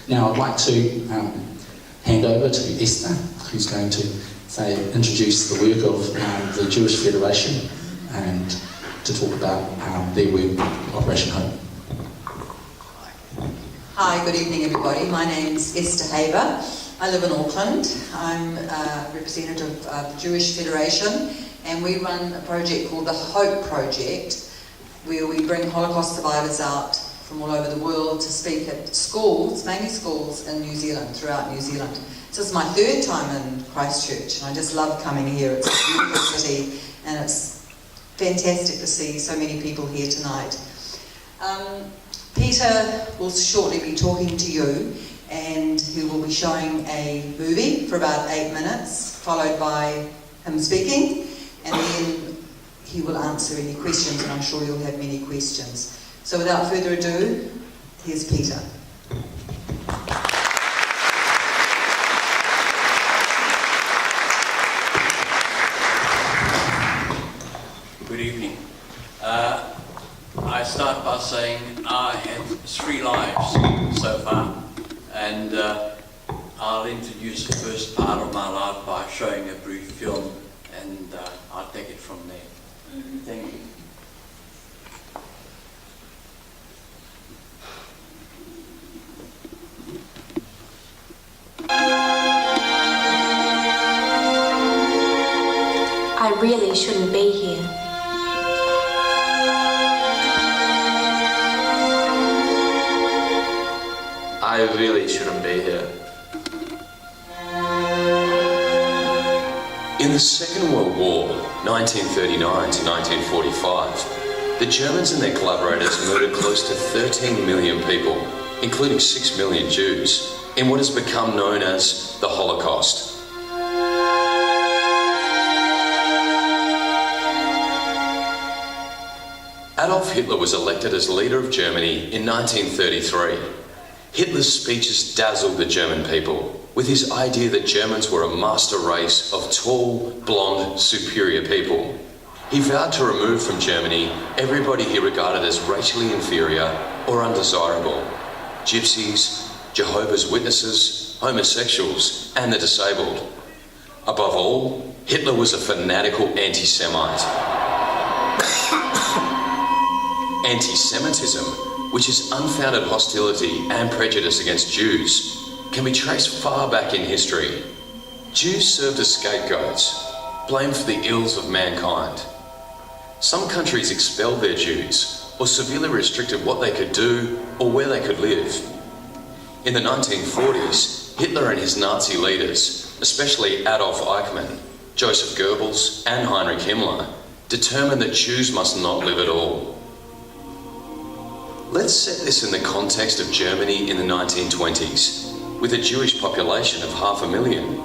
Now I'd like to hand over to Esther, who's going to introduce the work of the Jewish Federation and to talk about their work, Operation Hope. Hi, good evening everybody. My name's Esther Haber. I live in Auckland. I'm a representative of the Jewish Federation, and we run a project called the Hope Project, where we bring Holocaust survivors out from all over the world to speak at schools, mainly schools in New Zealand, throughout New Zealand. So this is my third time in Christchurch, and I just love coming here. It's a beautiful city, and it's fantastic to see so many people here tonight. Peter will shortly be talking to you, and he will be showing a movie for about 8 minutes, followed by him speaking, and then he will answer any questions, and I'm sure you'll have many questions. So without further ado, here's Peter. Good evening. I start by saying I have 3 lives so far, and I'll introduce the first part of my life by showing a brief film, and I'll take it from there. Thank you. I really shouldn't be here. I really shouldn't be here. In the Second World War, 1939 to 1945, the Germans and their collaborators murdered close to 13 million people, including 6 million Jews, in what has become known as the Holocaust. Adolf Hitler was elected as leader of Germany in 1933. Hitler's speeches dazzled the German people with his idea that Germans were a master race of tall, blonde, superior people. He vowed to remove from Germany everybody he regarded as racially inferior or undesirable: gypsies, Jehovah's Witnesses, homosexuals, and the disabled. Above all, Hitler was a fanatical anti-Semite. Anti-Semitism, which is unfounded hostility and prejudice against Jews, can be traced far back in history. Jews served as scapegoats, blamed for the ills of mankind. Some countries expelled their Jews or severely restricted what they could do or where they could live. In the 1940s, Hitler and his Nazi leaders, especially Adolf Eichmann, Joseph Goebbels, and Heinrich Himmler, determined that Jews must not live at all. Let's set this in the context of Germany in the 1920s, with a Jewish population of 500,000.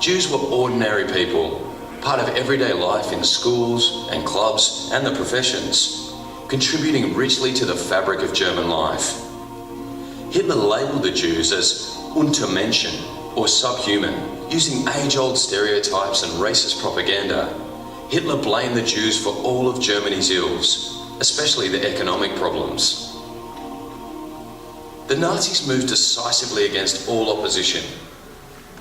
Jews were ordinary people, part of everyday life in schools and clubs and the professions, contributing richly to the fabric of German life. Hitler labelled the Jews as Untermenschen, or subhuman, using age-old stereotypes and racist propaganda. Hitler blamed the Jews for all of Germany's ills, especially the economic problems. The Nazis moved decisively against all opposition.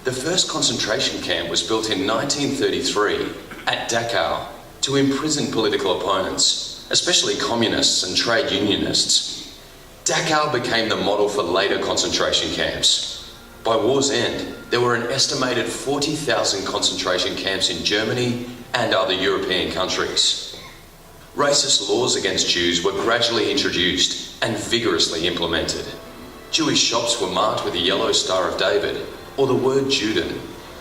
The first concentration camp was built in 1933 at Dachau to imprison political opponents, especially communists and trade unionists. Dachau became the model for later concentration camps. By war's end, there were an estimated 40,000 concentration camps in Germany and other European countries. Racist laws against Jews were gradually introduced and vigorously implemented. Jewish shops were marked with a yellow Star of David or the word Juden.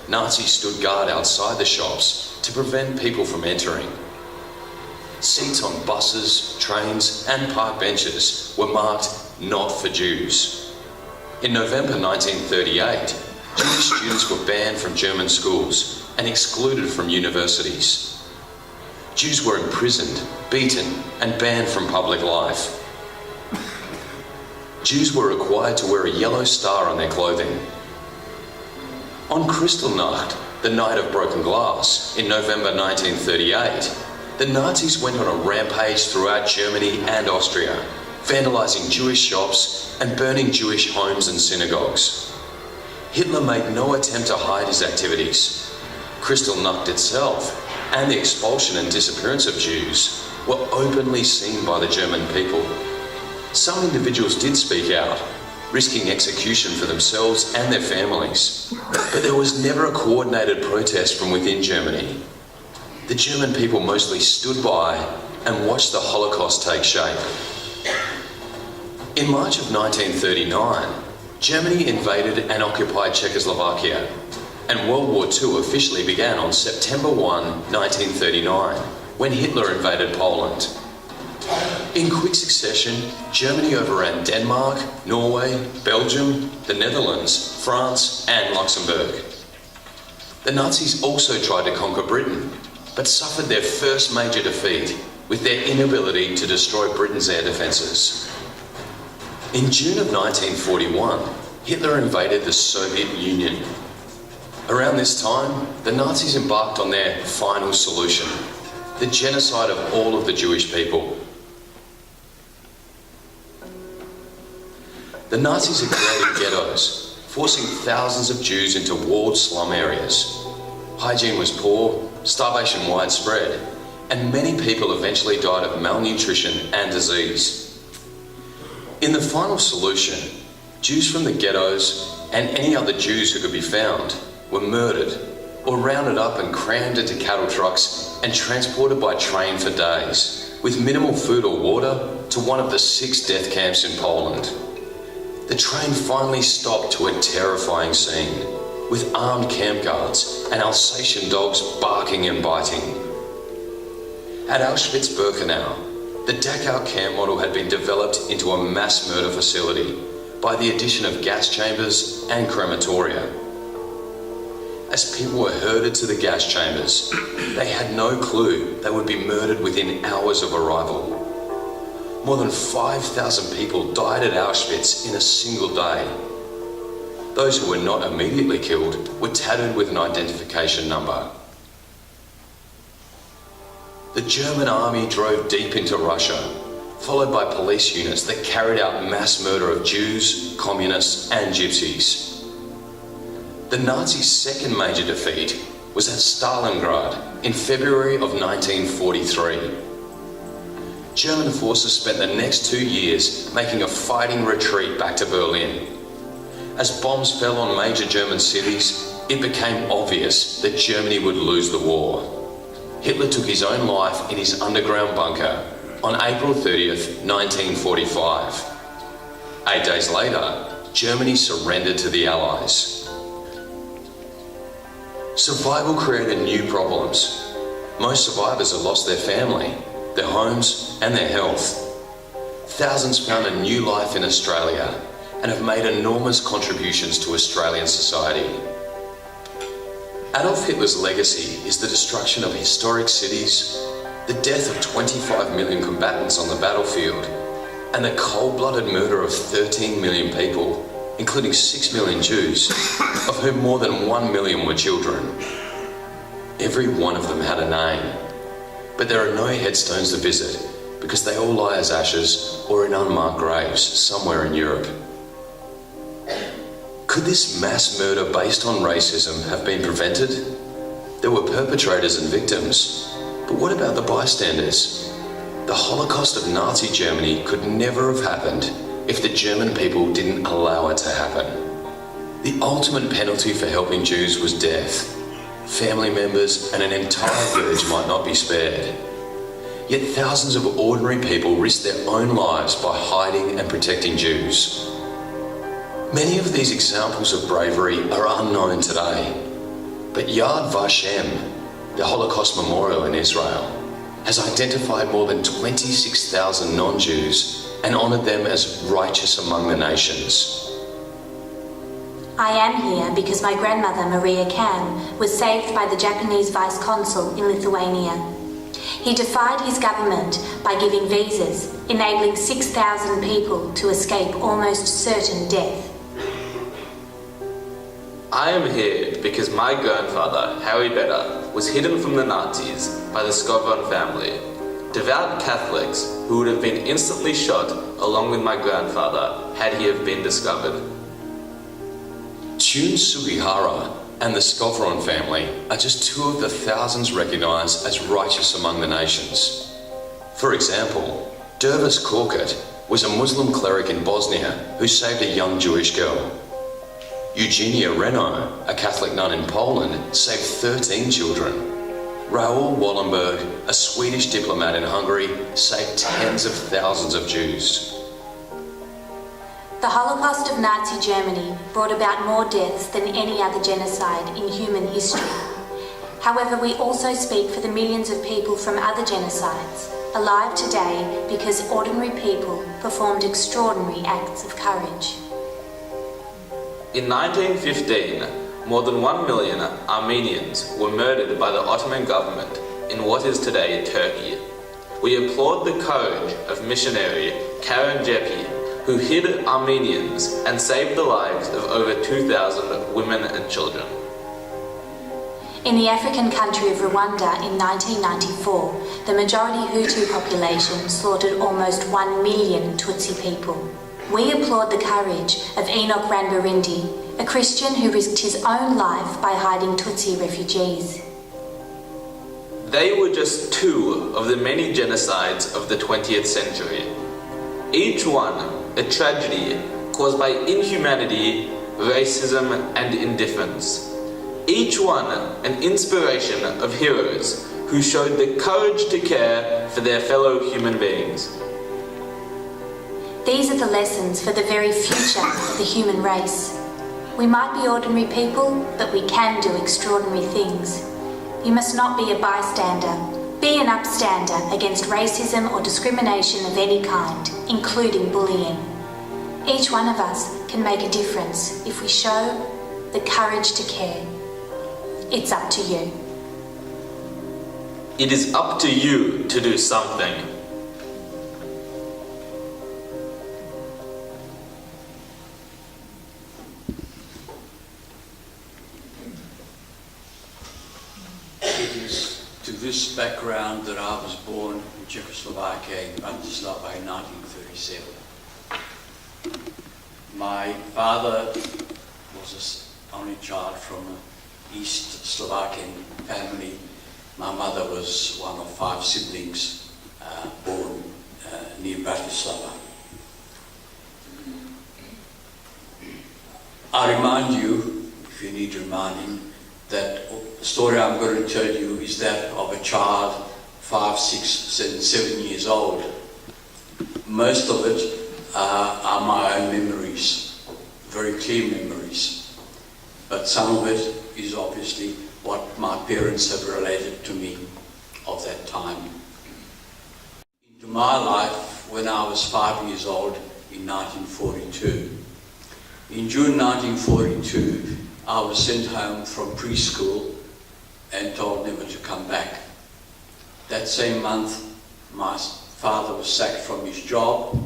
Nazis stood guard outside the shops to prevent people from entering. Seats on buses, trains, and park benches were marked "Not for Jews." In November 1938, Jewish students were banned from German schools and excluded from universities. Jews were imprisoned, beaten, and banned from public life. Jews were required to wear a yellow star on their clothing. On Kristallnacht, the night of broken glass, in November 1938, the Nazis went on a rampage throughout Germany and Austria, vandalising Jewish shops and burning Jewish homes and synagogues. Hitler made no attempt to hide his activities. Kristallnacht itself and the expulsion and disappearance of Jews were openly seen by the German people. Some individuals did speak out, risking execution for themselves and their families, but there was never a coordinated protest from within Germany. The German people mostly stood by and watched the Holocaust take shape. In March of 1939, Germany invaded and occupied Czechoslovakia, and World War II officially began on September 1, 1939, when Hitler invaded Poland. In quick succession, Germany overran Denmark, Norway, Belgium, the Netherlands, France, and Luxembourg. The Nazis also tried to conquer Britain, but suffered their first major defeat with their inability to destroy Britain's air defences. In June of 1941, Hitler invaded the Soviet Union. Around this time, the Nazis embarked on their final solution, the genocide of all of the Jewish people. The Nazis had created ghettos, forcing thousands of Jews into walled slum areas. Hygiene was poor, starvation widespread, and many people eventually died of malnutrition and disease. In the final solution, Jews from the ghettos and any other Jews who could be found were murdered or rounded up and crammed into cattle trucks and transported by train for days, with minimal food or water, to one of the 6 death camps in Poland. The train finally stopped to a terrifying scene, with armed camp guards and Alsatian dogs barking and biting. At Auschwitz-Birkenau, the Dachau camp model had been developed into a mass murder facility by the addition of gas chambers and crematoria. As people were herded to the gas chambers, they had no clue they would be murdered within hours of arrival. More than 5,000 people died at Auschwitz in a single day. Those who were not immediately killed were tattooed with an identification number. The German army drove deep into Russia, followed by police units that carried out mass murder of Jews, communists, and gypsies. The Nazis' second major defeat was at Stalingrad in February of 1943. German forces spent the next 2 years making a fighting retreat back to Berlin. As bombs fell on major German cities, it became obvious that Germany would lose the war. Hitler took his own life in his underground bunker on April 30th, 1945. 8 days later, Germany surrendered to the Allies. Survival created new problems. Most survivors had lost their family, their homes, and their health. Thousands found a new life in Australia and have made enormous contributions to Australian society. Adolf Hitler's legacy is the destruction of historic cities, the death of 25 million combatants on the battlefield, and the cold-blooded murder of 13 million people, including 6 million Jews, of whom more than 1 million were children. Every one of them had a name, but there are no headstones to visit because they all lie as ashes or in unmarked graves somewhere in Europe. Could this mass murder based on racism have been prevented? There were perpetrators and victims, but what about the bystanders? The Holocaust of Nazi Germany could never have happened if the German people didn't allow it to happen. The ultimate penalty for helping Jews was death. Family members and an entire village might not be spared. Yet thousands of ordinary people risked their own lives by hiding and protecting Jews. Many of these examples of bravery are unknown today, but Yad Vashem, the Holocaust memorial in Israel, has identified more than 26,000 non-Jews and honoured them as righteous among the nations. I am here because my grandmother, Maria Can, was saved by the Japanese vice consul in Lithuania. He defied his government by giving visas, enabling 6,000 people to escape almost certain death. I am here because my grandfather, Harry Beda, was hidden from the Nazis by the Scovron family. devout Catholics who would have been instantly shot along with my grandfather had he have been discovered. Jun Sugihara and the Skovron family are just two of the thousands recognised as righteous among the nations. For example, Dervis Korkut was a Muslim cleric in Bosnia who saved a young Jewish girl. Eugenia Reno, a Catholic nun in Poland, saved 13 children. Raoul Wallenberg, a Swedish diplomat in Hungary, saved tens of thousands of Jews. The Holocaust of Nazi Germany brought about more deaths than any other genocide in human history. However, we also speak for the millions of people from other genocides, alive today because ordinary people performed extraordinary acts of courage. In 1915, more than 1 million Armenians were murdered by the Ottoman government in what is today Turkey. We applaud the courage of missionary Karen Jeppe, who hid Armenians and saved the lives of over 2,000 women and children. In the African country of Rwanda in 1994, the majority Hutu population slaughtered almost 1 million Tutsi people. We applaud the courage of Enoch Ranbarindi, a Christian who risked his own life by hiding Tutsi refugees. They were just two of the many genocides of the 20th century. Each one a tragedy caused by inhumanity, racism, and indifference. Each one an inspiration of heroes who showed the courage to care for their fellow human beings. These are the lessons for the very future of the human race. We might be ordinary people, but we can do extraordinary things. You must not be a bystander. Be an upstander against racism or discrimination of any kind, including bullying. Each one of us can make a difference if we show the courage to care. It's up to you. It is up to you to do something. It is to this background that I was born in Czechoslovakia in Bratislava in 1937. My father was the only child from an East Slovakian family. My mother was one of 5 siblings born near Bratislava. I remind you, if you need reminding, that the story I'm going to tell you is that of a child 5, 6, 7 years old. Most of it are my own memories, very clear memories. But some of it is obviously what my parents have related to me of that time. Into my life when I was 5 years old in 1942. In June 1942, I was sent home from preschool and told never to come back. That same month, my father was sacked from his job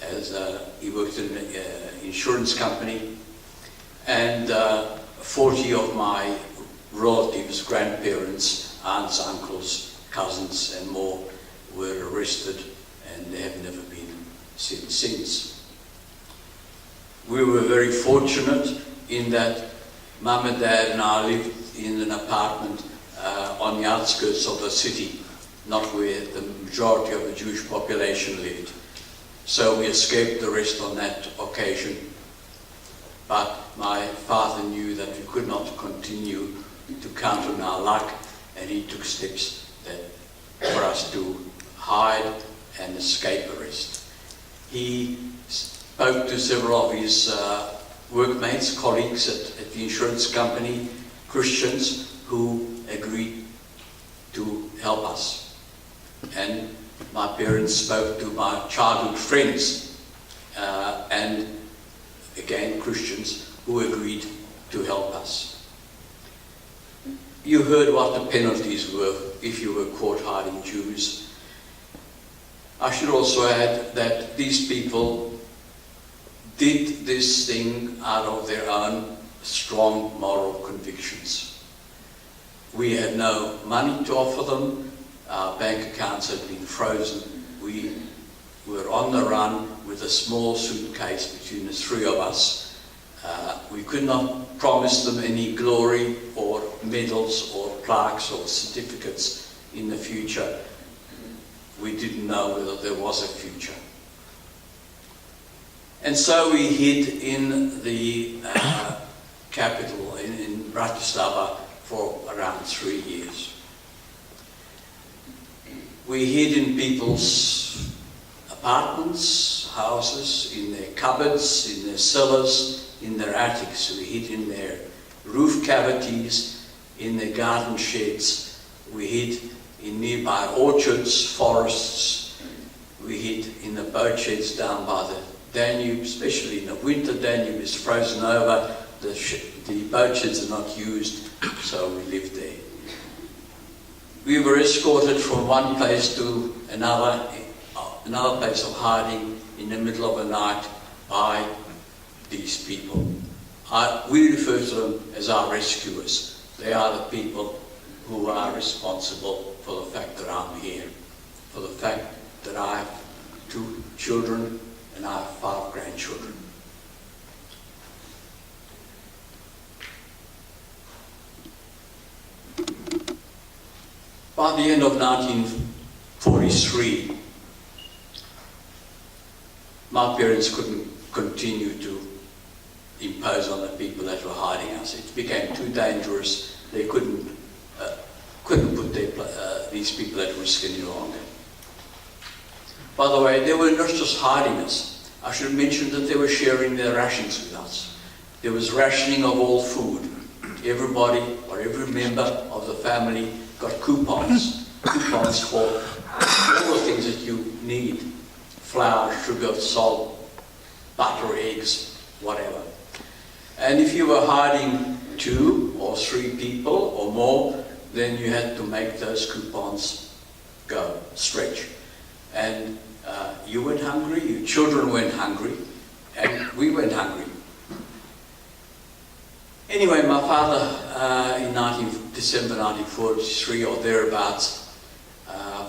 as he worked in an insurance company, and 40 of my relatives, grandparents, aunts, uncles, cousins and more were arrested, and they have never been seen since. We were very fortunate in that Mum and Dad and I lived in an apartment on the outskirts of the city, not where the majority of the Jewish population lived. So we escaped the rest on that occasion. But my father knew that we could not continue to count on our luck, and he took steps for us to hide and escape arrest. He spoke to several of his workmates, colleagues at the insurance company, Christians, who agreed to help us. And my parents spoke to my childhood friends, and again Christians, who agreed to help us. You heard what the penalties were if you were caught hiding Jews. I should also add that these people did this thing out of their own strong moral convictions. We had no money to offer them. Our bank accounts had been frozen. We were on the run with a small suitcase between the three of us. We could not promise them any glory or medals or plaques or certificates in the future. We didn't know whether there was a future. And so we hid in the capital, in Bratislava, for around 3 years. We hid in people's apartments, houses, in their cupboards, in their cellars, in their attics. We hid in their roof cavities, in their garden sheds. We hid in nearby orchards, forests. We hid in the boat sheds down by the Danube, especially in the winter. Danube is frozen over. The boat sheds are not used, so we lived there. We were escorted from one place to another place of hiding in the middle of the night by these people. We refer to them as our rescuers. They are the people who are responsible for the fact that I'm here, for the fact that I have 2 children and I have 5 grandchildren. By the end of 1943, my parents couldn't continue to impose on the people that were hiding us. It became too dangerous. They couldn't put these people at risk any longer. By the way, they were not just hiding us. I should mention that they were sharing their rations with us. There was rationing of all food. Everybody, or every member of the family, got coupons for all the things that you need: flour, sugar, salt, butter, eggs, whatever. And if you were hiding 2 or 3 people or more, then you had to make those coupons stretch. And you went hungry, your children went hungry, and we went hungry. Anyway, my father, in December 1943 or thereabouts,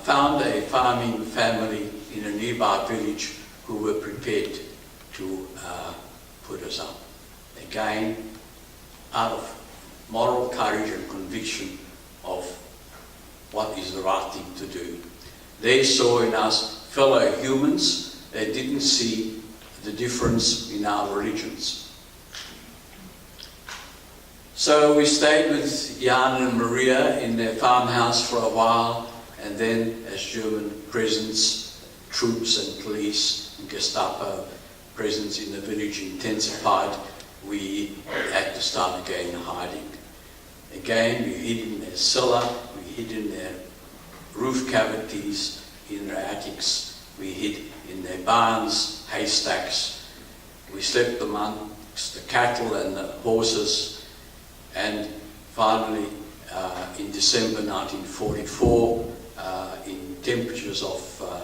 found a farming family in a nearby village who were prepared to put us up. Again, out of moral courage and conviction of what is the right thing to do. They saw in us fellow humans. They didn't see the difference in our religions. So we stayed with Jan and Maria in their farmhouse for a while, and then as German presence, troops and police and Gestapo presence in the village intensified, we had to start again hiding. Again, we hid in their cellar, we hid in their roof cavities, in their attics, we hid in their barns, haystacks. We slept amongst the cattle and the horses. And finally, in December 1944, in temperatures of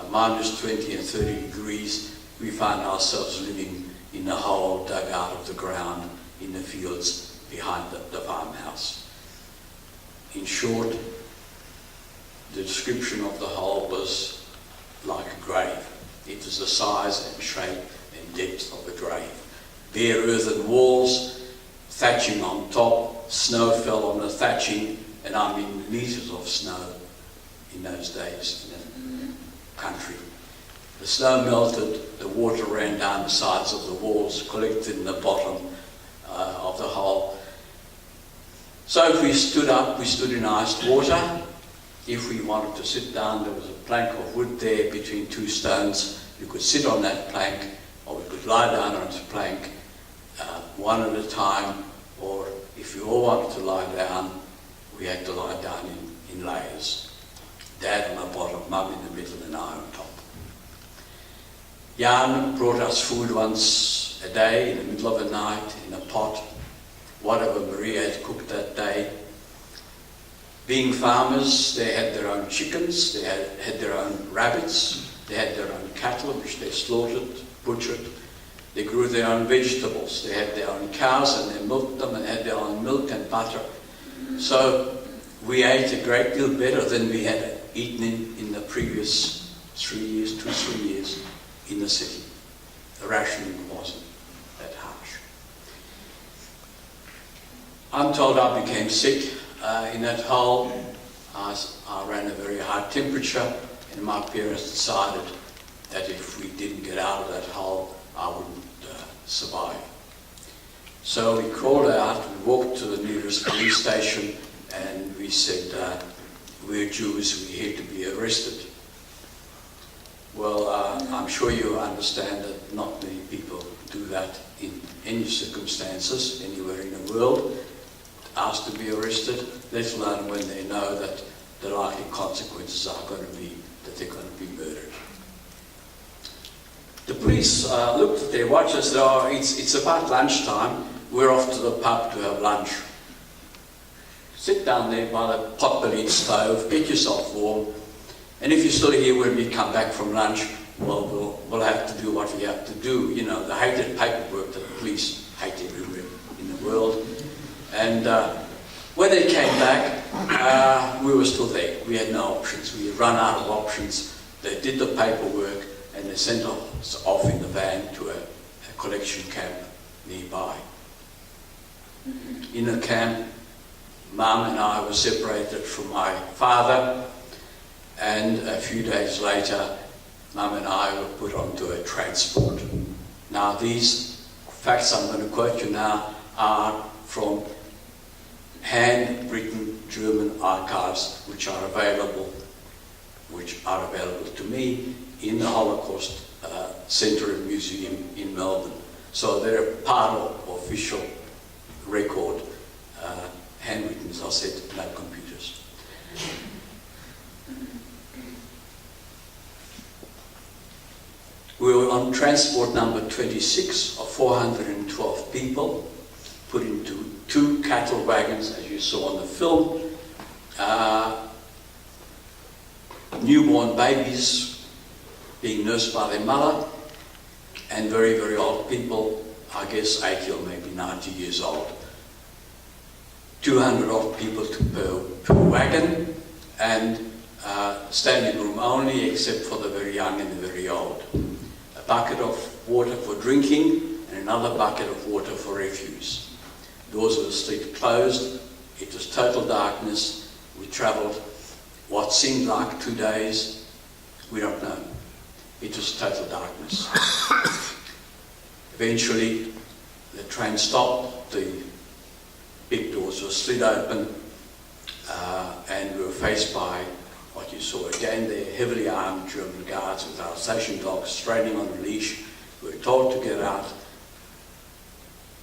minus 20 and 30 degrees, we found ourselves living in a hole dug out of the ground in the fields behind the farmhouse. In short, the description of the hole was like a grave. It was the size and shape and depth of a grave. Bare earthen walls, thatching on top, snow fell on the thatching, and I mean meters of snow in those days in the country. The snow melted, the water ran down the sides of the walls, collected in the bottom of the hole. So if we stood up, we stood in iced water. If we wanted to sit down, there was a plank of wood there between 2 stones. You could sit on that plank, or we could lie down on the plank, one at a time, or if we all wanted to lie down, we had to lie down in layers. Dad on the bottom, Mum in the middle, and I on top. Jan brought us food once a day in the middle of the night in a pot, whatever Maria had cooked that day. Being farmers, they had their own chickens, they had their own rabbits, they had their own cattle which they slaughtered, butchered. They grew their own vegetables, they had their own cows and they milked them and had their own milk and butter. So we ate a great deal better than we had eaten in the previous 3 years in the city. The rationing wasn't that harsh. I'm told I became sick in that hole. I ran a very high temperature, and my parents decided that if we didn't get out of that hole, I wouldn't survive. So we crawled out, we walked to the nearest police station, and we said, we're Jews, we're here to be arrested. Well, I'm sure you understand that not many people do that in any circumstances, anywhere in the world, asked to be arrested, let alone when they know that the likely consequences are going to be that they're going to be murdered. The police looked at their watch and said, oh, it's about lunchtime, we're off to the pub to have lunch. Sit down there by the pot-bellied stove, get yourself warm, and if you're still here when we come back from lunch, well, we'll have to do what we have to do. You know, the hated paperwork that the police hate everywhere in the world. And when they came back, we were still there. We had no options. We had run out of options. They did the paperwork, and they sent us off in the van to a collection camp nearby. In the camp, Mum and I were separated from my father, and a few days later, Mum and I were put onto a transport. Now, these facts I'm going to quote you now are from handwritten German archives, which are available to me in the Holocaust Centre and Museum in Melbourne. So they're part of official record, handwritten, as I said, no computers. We were on transport number 26 of 412 people, put into 2 cattle wagons, as you saw on the film. Newborn babies being nursed by their mother, and very, very old people, I guess 80 or maybe 90 years old. 200 odd people per wagon, and standing room only, except for the very young and the very old. A bucket of water for drinking, and another bucket of water for refuse. Doors of the street closed. It was total darkness. We travelled what seemed like 2 days. We don't know. It was total darkness. Eventually, the train stopped. The big doors were slid open, and we were faced by what you saw again there, heavily armed German guards with Alsatian dogs straining on a leash. We were told to get out.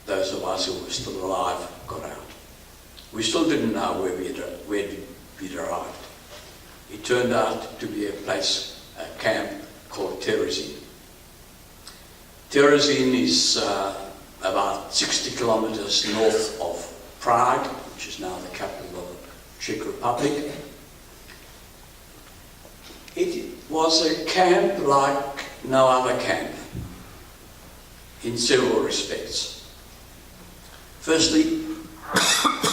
Those of us who were still alive got out. We still didn't know where we'd arrived. It turned out to be a camp called Terezin. Terezin is about 60 kilometers north of Prague, which is now the capital of the Czech Republic. It was a camp like no other camp in several respects. Firstly,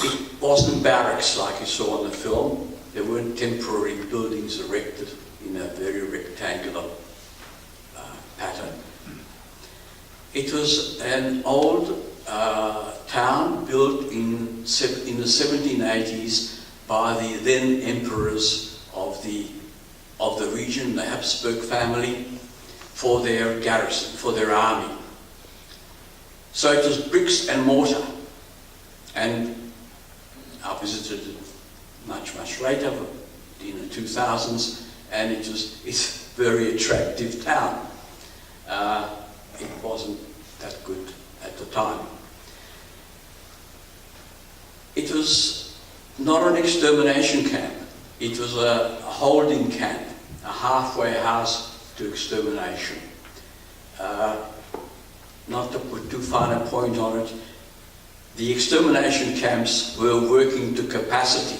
it wasn't barracks like you saw on the film. There weren't temporary buildings erected in a very rectangular pattern. It was an old town built in the 1780s by the then emperors of the region, the Habsburg family, for their garrison, for their army. So it was bricks and mortar. And I visited it much, much later, in the 2000s, and it's a very attractive town. It wasn't that good at the time. It was not an extermination camp. It was a holding camp, a halfway house to extermination. Not to put too fine a point on it, the extermination camps were working to capacity.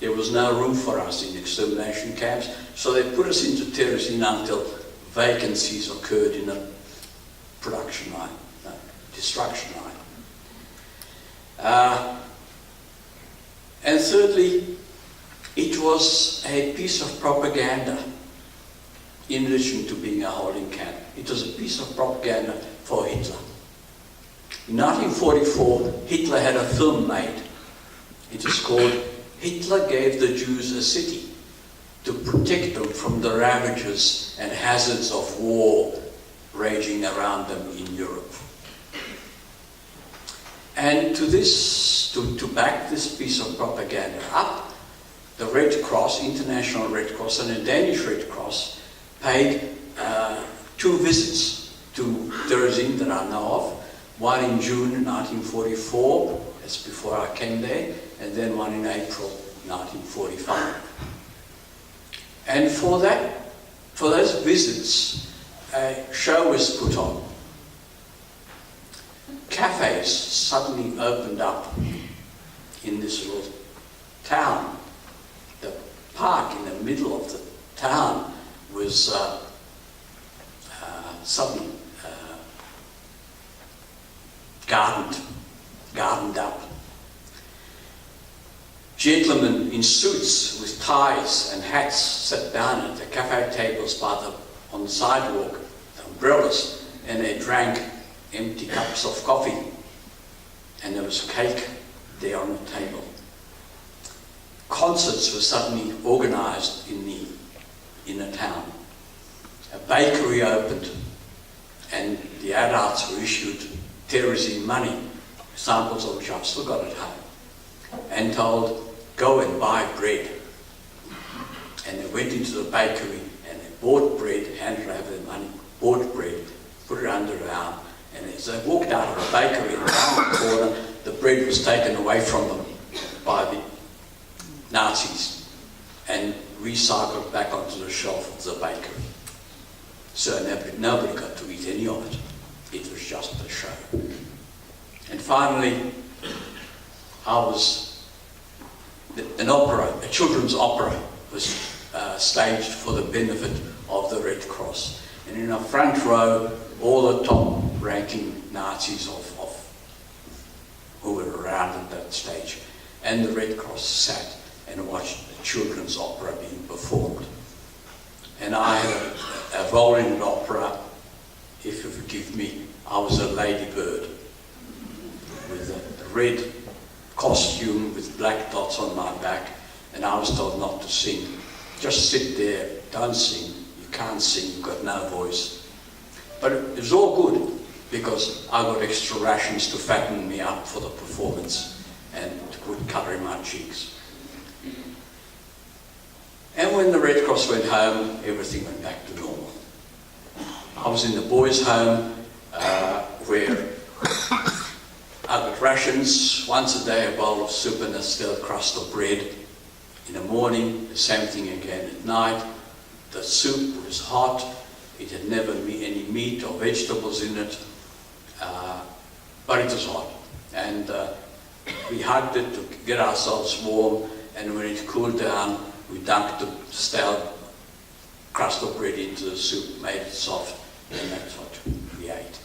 There was no room for us in extermination camps, so they put us into Terezin until vacancies occurred in the production line, destruction line. And thirdly, it was a piece of propaganda in addition to being a holding camp. It was a piece of propaganda for Hitler. In 1944, Hitler had a film made. It is called Hitler Gave the Jews a City to protect them from the ravages and hazards of war raging around them in Europe. And to back this piece of propaganda up, the Red Cross, International Red Cross and the Danish Red Cross paid 2 visits to Terezin that I know of. One in June 1944, that's before I came there, and then one in April 1945. And for those visits, a show was put on. Cafes suddenly opened up in this little town. The park in the middle of the town was suddenly gardened up. Gentlemen in suits with ties and hats sat down at the cafe tables on the sidewalk, the umbrellas, and they drank empty cups of coffee. And there was cake there on the table. Concerts were suddenly organised in the town. A bakery opened, and the adults were issued Terezin money, samples of which I've still got at home, and told, go and buy bread. And they went into the bakery and they bought bread, handed over the money, bought bread, put it under their arm, and as they walked out of the bakery in the corner, the bread was taken away from them by the Nazis and recycled back onto the shelf of the bakery. So nobody got to eat any of it. It was just a show. And finally, an opera, a children's opera, was staged for the benefit of the Red Cross. And in the front row, all the top-ranking Nazis who were around at that stage, and the Red Cross sat and watched the children's opera being performed. And I had a role in an opera, if you forgive me, I was a ladybird with a red costume with black dots on my back, and I was told not to sing. Just sit there, don't sing. You can't sing, you've got no voice. But it was all good because I got extra rations to fatten me up for the performance and to put colour in my cheeks. And when the Red Cross went home, everything went back to normal. I was in the boys' home where I got rations, once a day a bowl of soup and a stale crust of bread. In the morning, the same thing again. At night, the soup was hot. It had never any meat or vegetables in it, but it was hot. And we hugged it to get ourselves warm, and when it cooled down, we dunked the stale crust of bread into the soup, made it soft, and that's what we ate.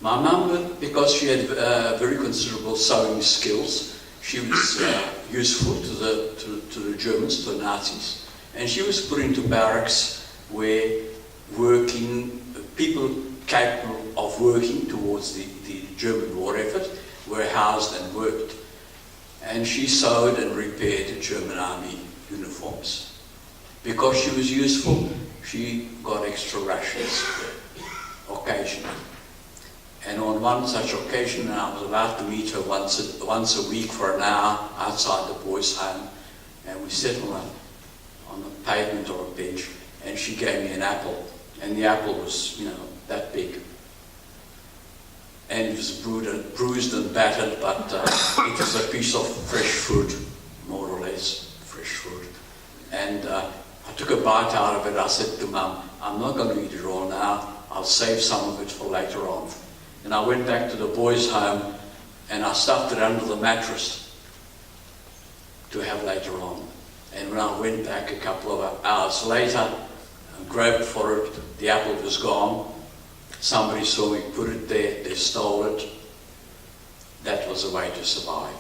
My mum, because she had very considerable sewing skills, she was useful to the Germans, to the Nazis, and she was put into barracks where people capable of working towards the German war effort were housed and worked. And she sewed and repaired German army uniforms. Because she was useful, she got extra rations occasionally. And on one such occasion, I was about to meet her once a week for an hour outside the boys' home, and we sat on the pavement or a bench, and she gave me an apple, and the apple was, that big. And it was bruised and battered, but it was a piece of fresh fruit, more or less fresh fruit. And I took a bite out of it. I said to Mum, I'm not going to eat it all now. I'll save some of it for later on. And I went back to the boys' home and I stuffed it under the mattress to have later on. And when I went back a couple of hours later and grabbed for it, the apple was gone. Somebody saw me put it there, they stole it. That was a way to survive.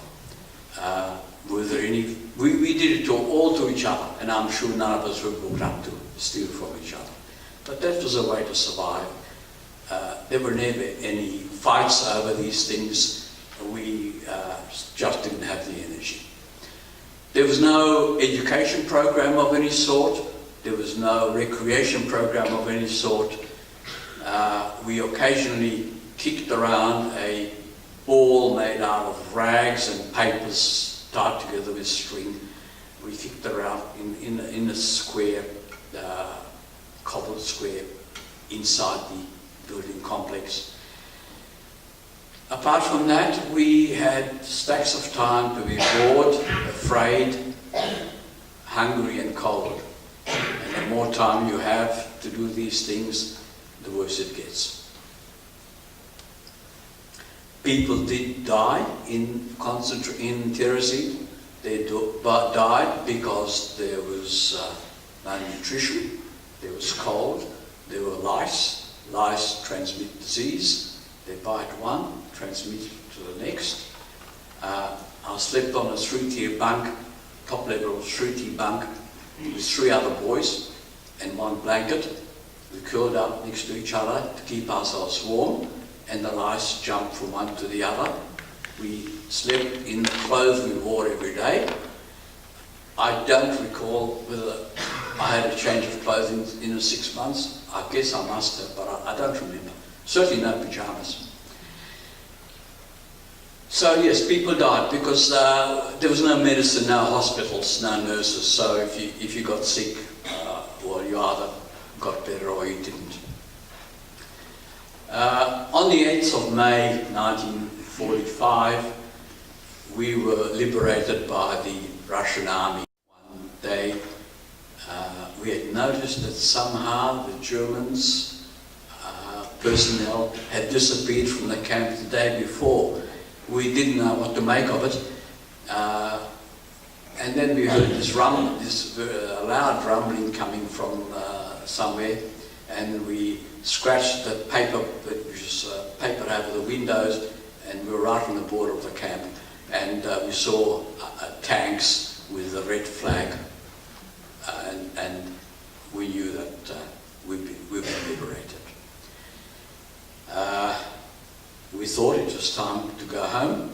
were there any... We did it all to each other, and I'm sure none of us were brought up to steal from each other. But that was a way to survive. There were never any fights over these things. We just didn't have the energy. There was no education program of any sort. There was no recreation program of any sort. We occasionally kicked around a ball made out of rags and papers tied together with string. We kicked around in a square, cobbled square, inside the building complex. Apart from that, we had stacks of time to be bored, afraid, hungry and cold. And the more time you have to do these things, the worse it gets. People did die in Terezin. They died because there was malnutrition, there was cold, there were lice. Lice transmit disease. They bite one, transmit it to the next. I slept on a 3-tier bunk, top level 3-tier bunk, with 3 other boys and 1 blanket. We curled up next to each other to keep ourselves warm, and the lice jumped from one to the other. We slept in the clothes we wore every day. I don't recall whether I had a change of clothing in the 6 months. I guess I must have, but I don't remember. Certainly no pyjamas. So yes, people died because there was no medicine, no hospitals, no nurses. So if you got sick, well, you either got better or you didn't. On the 8th of May 1945, we were liberated by the Russian army. One day, we had noticed that somehow the Germans personnel had disappeared from the camp the day before. We didn't know what to make of it. And then we heard this loud rumbling coming from somewhere, and we scratched the paper, which was papered over the windows, and we were right on the border of the camp, and we saw tanks with a red flag, and we knew that we'd been liberated. We thought it was time to go home.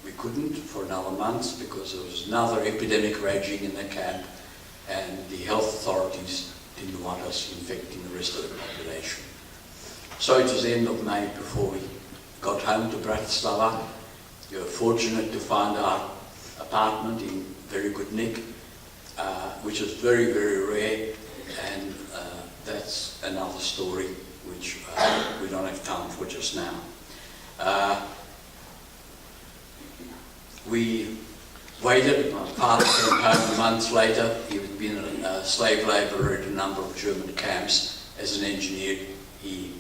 We couldn't for another month because there was another epidemic raging in the camp, and the health authorities didn't want us infecting the rest of the population. So it was the end of May before we got home to Bratislava. We were fortunate to find our apartment in very good nick, which is very, very rare, and that's another story which we don't have time for just now. We waited. My father came home a month later. He had been a slave labourer at a number of German camps. As an engineer, he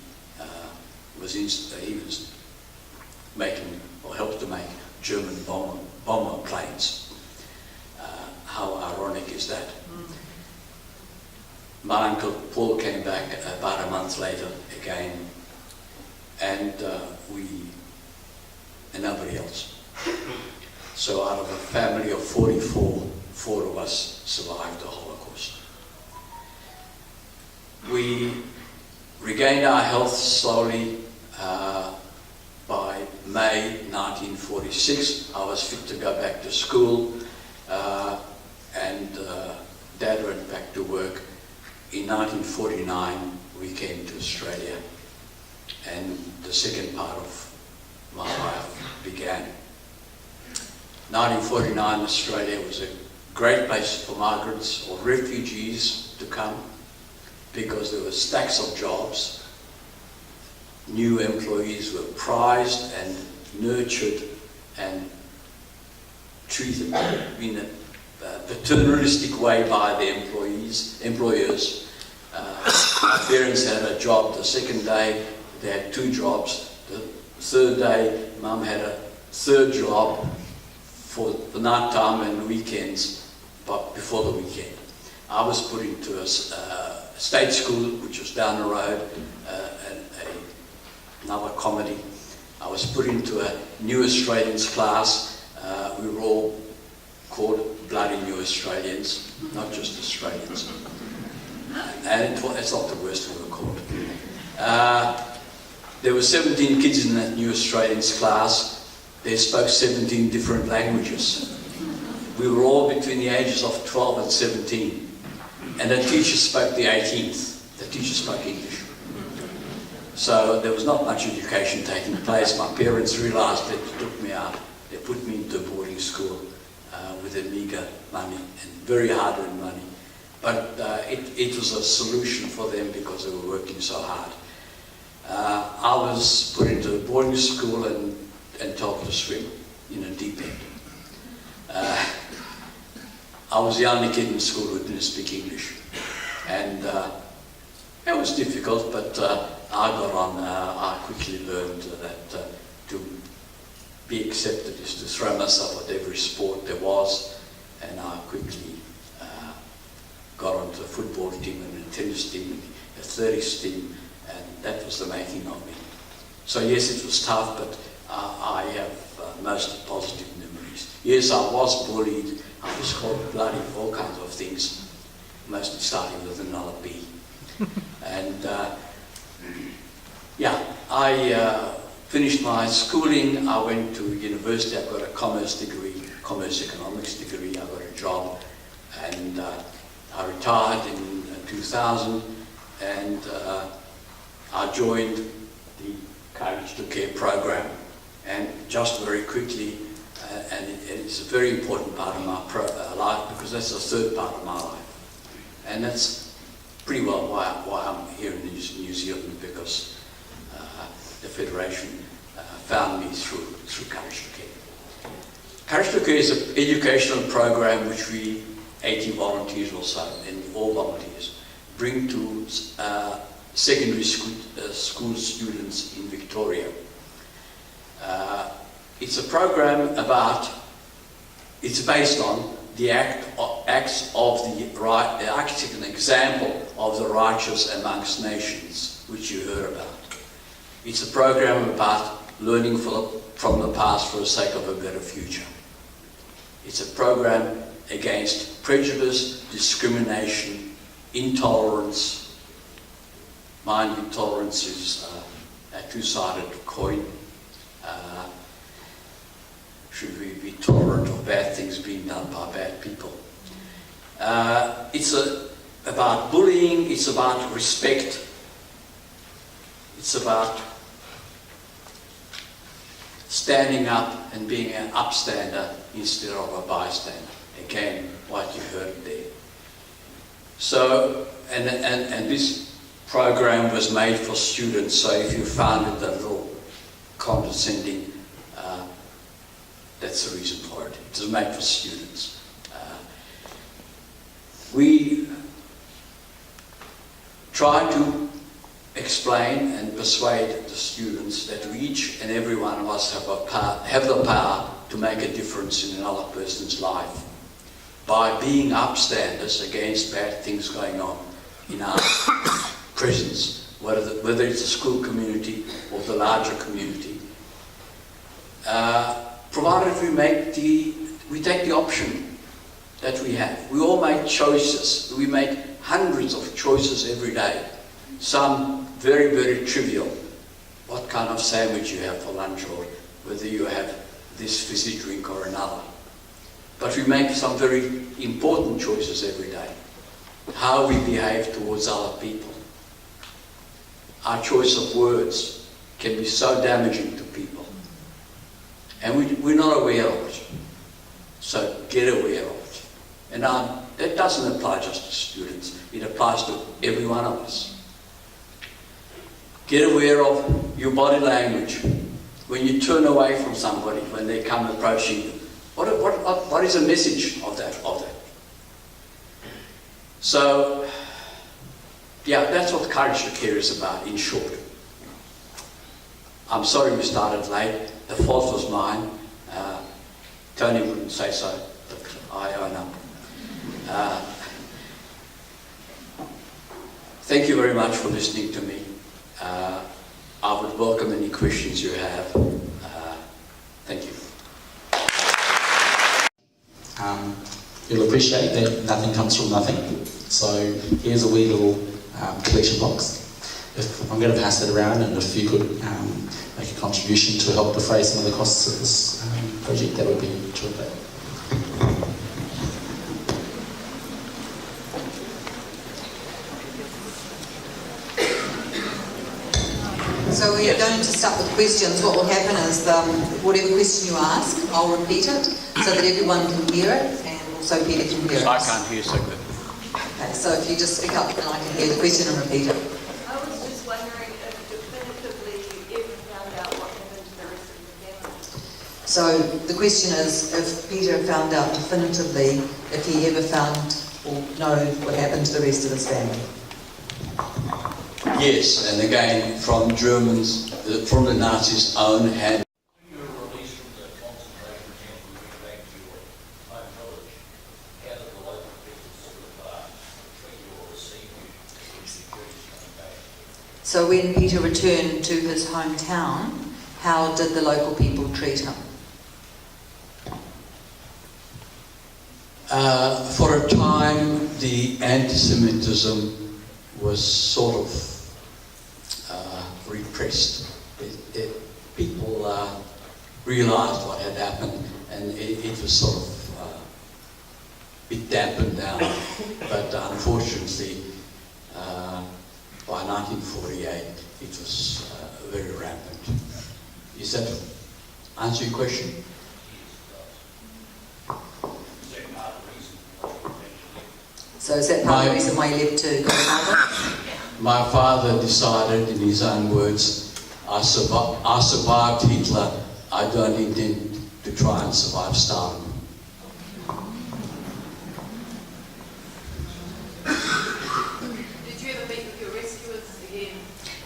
was making, or helped to make, German bomber planes. How ironic is that? My uncle Paul came back about a month later again, and nobody else. So out of a family of 44, 4 of us survived the Holocaust. We regained our health slowly. By May 1946, I was fit to go back to school, and Dad went back to work. In 1949, we came to Australia, and the second part of my life began. 1949, Australia was a great place for migrants or refugees to come because there were stacks of jobs. New employees were prized and nurtured and treated in a paternalistic way by the employers. My parents had a job the second day, they had 2 jobs. The third day, Mum had a 3rd job for the night time and weekends, but before the weekend. I was put into a state school, which was down the road, another comedy. I was put into a New Australians class we were all called bloody new Australians, not just Australians. And it's not the worst we were called. There were 17 kids in that New Australians class. They spoke 17 different languages. We were all between the ages of 12 and 17. And the teacher spoke the 18th. The teacher spoke English. So there was not much education taking place. My parents realised that they took me out. They put me into boarding school with a meagre money and very hard-earned money. But it was a solution for them because they were working so hard. I was put into a boarding school and taught to swim in a deep end. I was the only kid in school who didn't speak English. And it was difficult, but I got on. I quickly learned that to be accepted is to throw myself at every sport there was, and I quickly got onto a football team and a tennis team and a 30s team, and that was the making of me. So yes, it was tough, but I have mostly positive memories. Yes, I was bullied. I was called bloody for all kinds of things, mostly starting with another B. And yeah, I finished my schooling. I went to university. I got a commerce degree, commerce economics degree. I got a job, and I retired in 2000, and I joined the Courage to Care program. And just very quickly, and it's a very important part of my life, because that's the third part of my life. And that's pretty well why I'm here in New Zealand, because the Federation found me through Courage to Care. Courage to Care is an educational program which we, 80 volunteers or so, and all volunteers, bring to secondary school students in Victoria. It's a program it's based on the acts of the right, the acts an example of the righteous amongst nations, which you heard about. It's a program about learning from the past for the sake of a better future. It's a program against prejudice, discrimination, intolerance. Mind you, tolerance is a two-sided coin. Should we be tolerant of bad things being done by bad people? It's about bullying, it's about respect, it's about standing up and being an upstander instead of a bystander. Again, what you heard there. So, and this program was made for students, so if you found it a little condescending, that's the reason for it. It was made for students. We try to explain and persuade the students that each and every one of us have the power to make a difference in another person's life by being upstanders against bad things going on in our presence, whether it's the school community or the larger community. Provided we take the option that we have. We all make choices. We make hundreds of choices every day. Some very, very trivial. What kind of sandwich you have for lunch, or whether you have this fizzy drink or another. But we make some very important choices every day. How we behave towards other people. Our choice of words can be so damaging to people. And we're not aware of it. So get aware of it. And that doesn't apply just to students. It applies to every one of us. Get aware of your body language. When you turn away from somebody, when they come approaching you, what is the message of that? So, yeah, that's what Courage to Care is about, in short. I'm sorry we started late. The fault was mine. Tony wouldn't say so, but I own up. Thank you very much for listening to me. I would welcome any questions you have. Thank you. appreciate that nothing comes from nothing. So here's a wee little collection box. If I'm going to pass it around, and if you could make a contribution to help defray some of the costs of this project, that would be terrific. So we are going to start with questions. What will happen is whatever question you ask, I'll repeat it so that everyone can hear it, and also Peter can hear it. I can't hear so good. Okay, so if you just speak up and I can hear the question and repeat it. I was just wondering if definitively you ever found out what happened to the rest of the family. So the question is if Peter found out definitively if he ever found or know what happened to the rest of his family. Yes, and again, from Germans, from the Nazis' own hand. When you were released from the concentration camp and went back to your home village, how did the local people sort of treat you or receive you as refugees coming back? So when Peter returned to his hometown, how did the local people treat him? For a time, the anti-Semitism was sort of repressed. People realised what had happened, and it was sort of a bit dampened down. But unfortunately, by 1948, it was very rampant. Does that answer your question? So is that part of the reason why you left to go to Melbourne? My father decided, in his own words, I survived Hitler, I don't intend to try and survive Stalin. Did you ever meet with your rescuers again?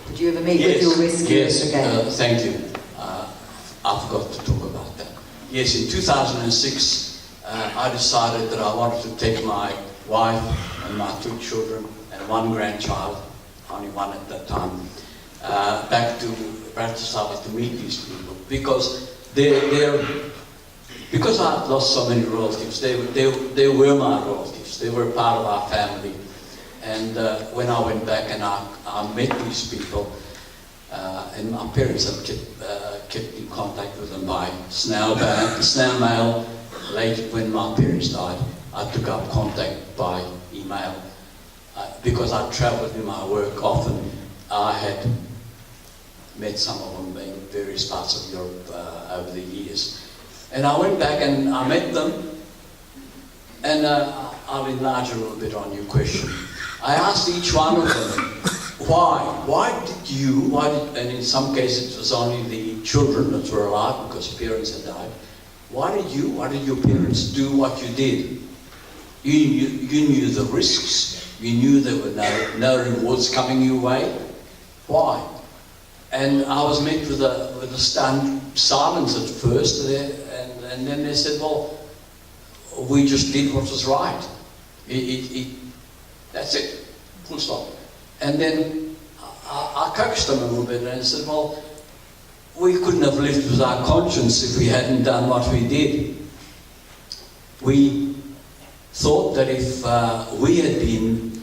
Did you ever meet with your rescuers again? Yes, thank you. I forgot to talk about that. Yes, in 2006, I decided that I wanted to take my wife and my 2 children and 1 grandchild, only 1 at that time, back to Bratislava to meet these people because because I've lost so many relatives. They were my relatives. They were part of our family. And when I went back and I met these people, and my parents have kept in contact with them by snail mail. Later, when my parents died, I took up contact by email. Because I travelled in my work often, I had met some of them in various parts of Europe over the years. And I went back and I met them, and I'll enlarge a little bit on your question. I asked each one of them, why did you, and in some cases it was only the children that were alive because parents had died, why did your parents do what you did? You knew the risks. You knew there were no rewards coming your way. Why? And I was met with a stunned silence at first, and then they said, well, we just did what was right. That's it, full stop. And then I coaxed them a little bit, and I said, well, we couldn't have lived with our conscience if we hadn't done what we did. We thought that if we had been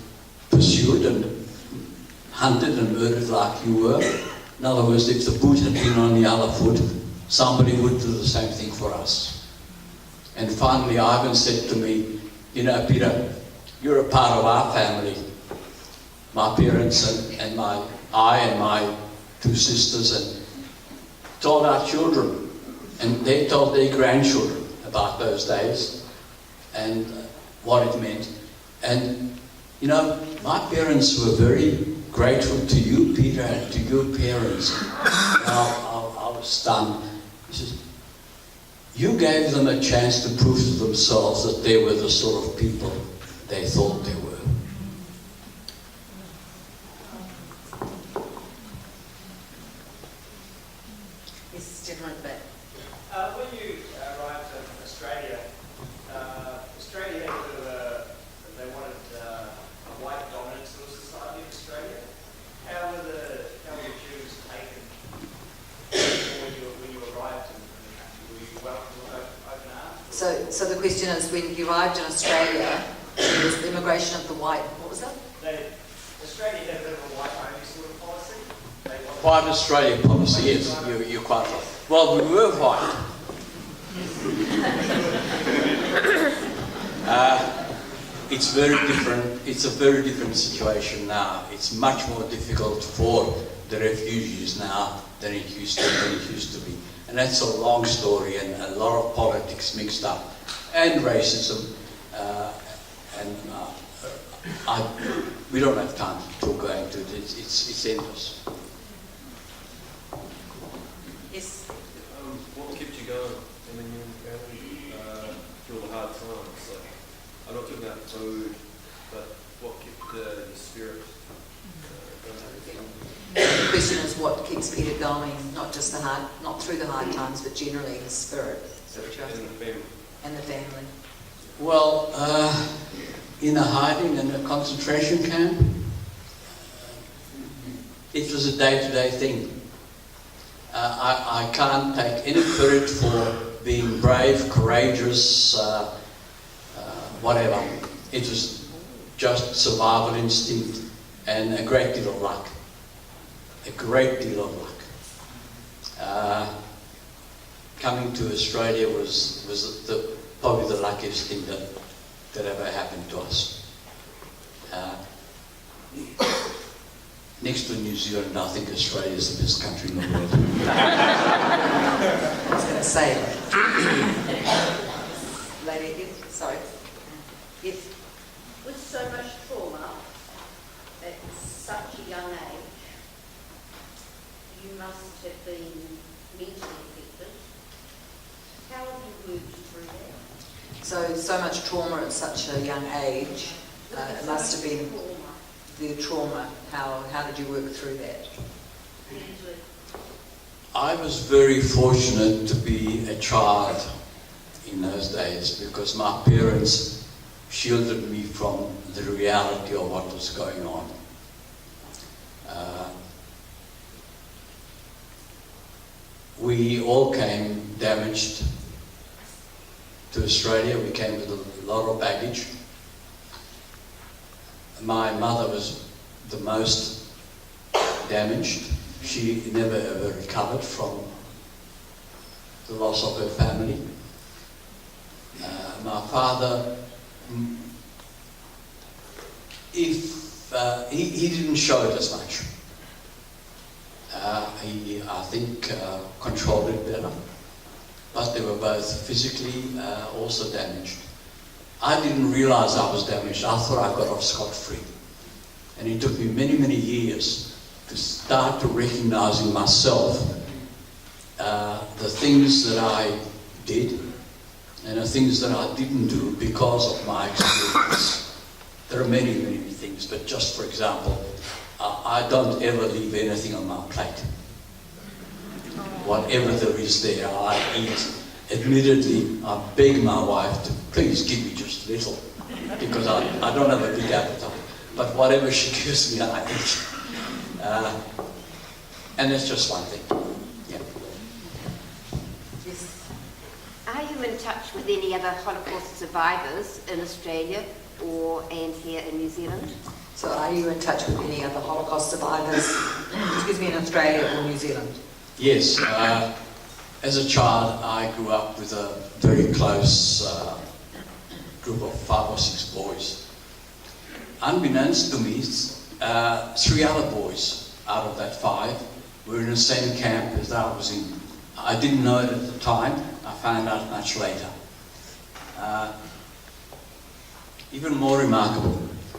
pursued and hunted and murdered like you were, in other words, if the boot had been on the other foot, somebody would do the same thing for us. And finally, Ivan said to me, you know, Peter, you're a part of our family. My parents and I and my 2 sisters, and told our children, and they told their grandchildren about those days and what it meant. And, you know, my parents were very grateful to you, Peter, and to your parents. And I was stunned. He says, you gave them a chance to prove to themselves that they were the sort of people they thought they were. Yes, gentleman at the back. When you arrived in Australia, Australia had a bit of they wanted a white dominant sort of society in Australia. How were the Jews taken when you arrived in the country? Were you welcomed with open arms? So So the question is, when he arrived in Australia, there was the immigration of the white. What was that? Australia had a bit of a white-only sort of policy. They wanted White Australia policy, yes, you're quite right. Well, we were white. It's very different. It's a very different situation now. It's much more difficult for the refugees now than it used to be. And that's a long story and a lot of politics mixed up, and racism. We don't have time to go into it. It's endless. Yes. What kept you going when you were family through the hard times? Like, I'm not talking about food, but what kept your spirit going? The question is, what keeps Peter going? Not through the hard times, but generally his spirit. So what you're asking? And the family. And the family. Well, in a hiding in a concentration camp, it was a day-to-day thing. I can't take any credit for being brave, courageous, whatever. It was just survival instinct and a great deal of luck. A great deal of luck. Coming to Australia was probably the luckiest thing that ever happened to us. Next to New Zealand, I think Australia is the best country in the world. I was going to say that. Lady, sorry. Yes. With so much trauma at such a young age, you must have been mentally affected. How have you worked through that? So much trauma at such a young age. It must have been the trauma. How did you work through that? I was very fortunate to be a child in those days because my parents shielded me from the reality of what was going on. We all came damaged to Australia. We came with a lot of baggage. My mother was the most damaged. She never ever recovered from the loss of her family. My father, he didn't show it as much. He, I think, controlled it better. But they were both physically also damaged. I didn't realize I was damaged. I thought I got off scot-free. And it took me many, many years to start to recognize in myself the things that I did and the things that I didn't do because of my experience. There are many, many things, but just for example, I don't ever leave anything on my plate. Whatever there is there, I eat. Admittedly, I beg my wife to please give me just a little, because I don't have a big appetite. But whatever she gives me, I eat. And that's just one thing. Yeah. Yes. Are you in touch with any other Holocaust survivors in Australia and here in New Zealand? So are you in touch with any other Holocaust survivors, in Australia or New Zealand? Yes. As a child, I grew up with a very close group of 5 or 6 boys. Unbeknownst to me, 3 other boys out of that 5 were in the same camp as I was in. I didn't know it at the time. I found out much later. Even more remarkable,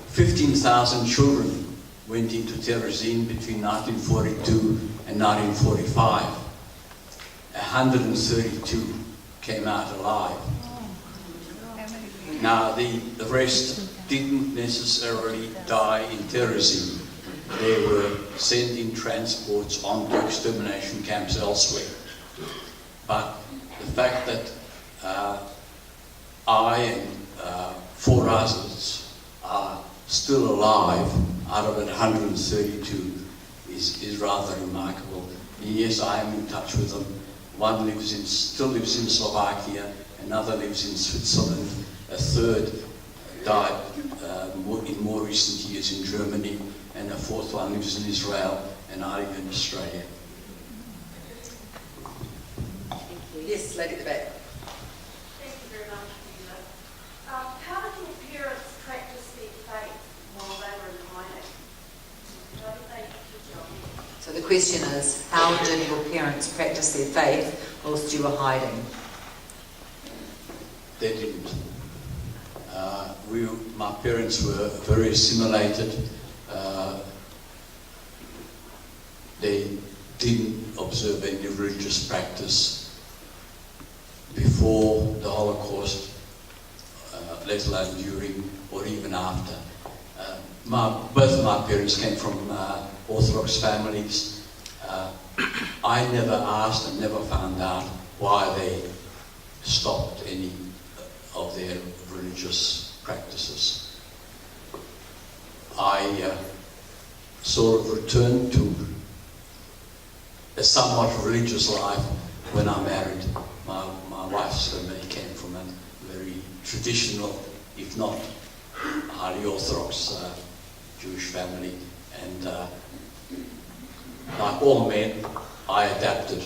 15,000 children went into Terezin between 1942 and 1945. 132 came out alive. Now, the rest didn't necessarily die in Terezin. They were sent in transports on to extermination camps elsewhere. But the fact that I and 4 others are still alive out of 132 is rather remarkable. And yes, I am in touch with them. One still lives in Slovakia, another lives in Switzerland, a third died in more recent years in Germany, and a fourth one lives in Israel, and I live in Australia. Yes, lady at the back. Thank you very much, Sheila. How did your parents practice their faith while they were in hiding? How did they teach you? So the question is, how did your parents practice their faith whilst you were hiding? They didn't. My parents were very assimilated. They didn't observe any religious practice before the Holocaust, let alone during or even after. Both of my parents came from Orthodox families. I never asked and never found out why they stopped any of their religious practices. I sort of returned to a somewhat religious life when I married. My wife's family came from a very traditional, if not highly Orthodox Jewish family, and like all men, I adapted.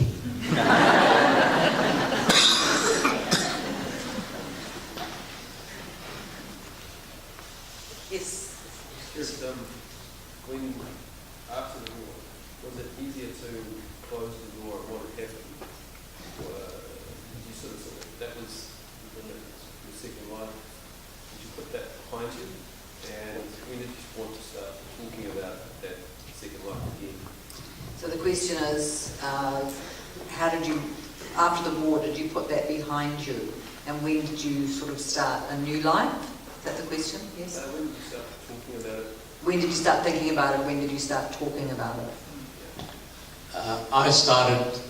Yes. Just, when, after the war, was it easier to close the door at what had happened? Did you sort of, that was your second life, did you put that behind you? And when did you want to start talking about that second life again? So the question is, how did you, after the war, did you put that behind you? And when did you sort of start a new life? Is that the question? Yes? When did you start talking about it? When did you start thinking about it? When did you start talking about it? I started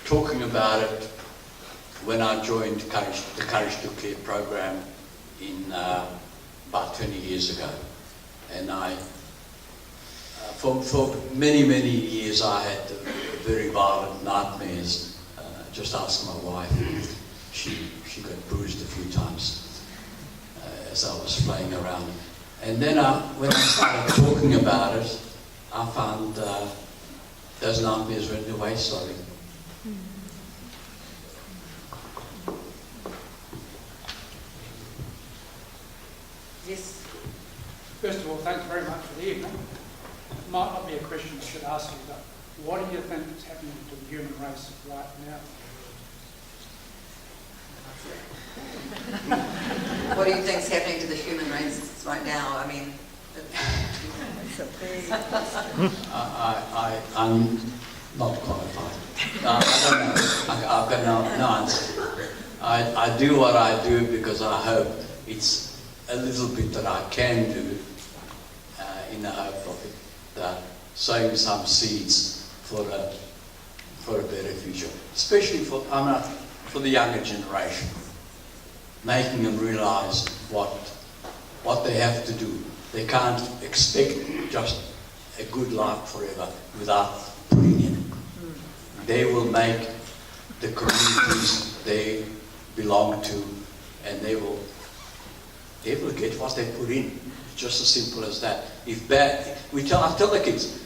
talking about it when I joined the Courage to Care program in about 20 years ago. And for many, many years I had very violent nightmares. Just ask my wife. She got bruised a few times as I was flying around. And then when I started talking about it, I found those nightmares went away slowly. Yes. First of all, thanks very much for the evening. It might not be a question I should ask you, but what do you think is happening to the human race right now? What do you think is happening to the human race right now? I mean, I'm not qualified. I don't know. I've got no answer. I do what I do because I hope it's a little bit that I can do in the hope of sowing some seeds for a better future, especially for the younger generation, making them realise what they have to do. They can't expect just a good life forever without putting in. They will make the communities they belong to, and they will get what they put in. Just as simple as that. I tell the kids,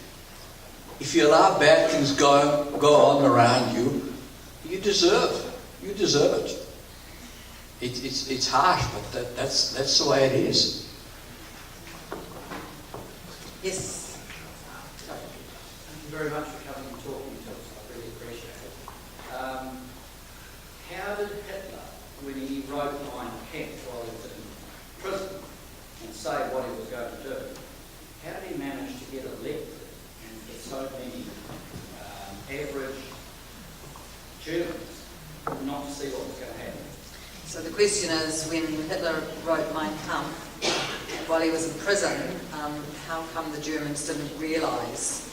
if you allow bad things go on around you, you deserve it. It's harsh, but that's the way it is. yes. Thank you very much for coming and talking to us. I really appreciate it. How did Hitler, when he wrote Mein Kampf while he was in prison, and say what he was going to do, how did he manage to get elected and get so many average Germans not to see what was going to happen? So the question is, when Hitler wrote Mein Kampf, while he was in prison, how come the Germans didn't realise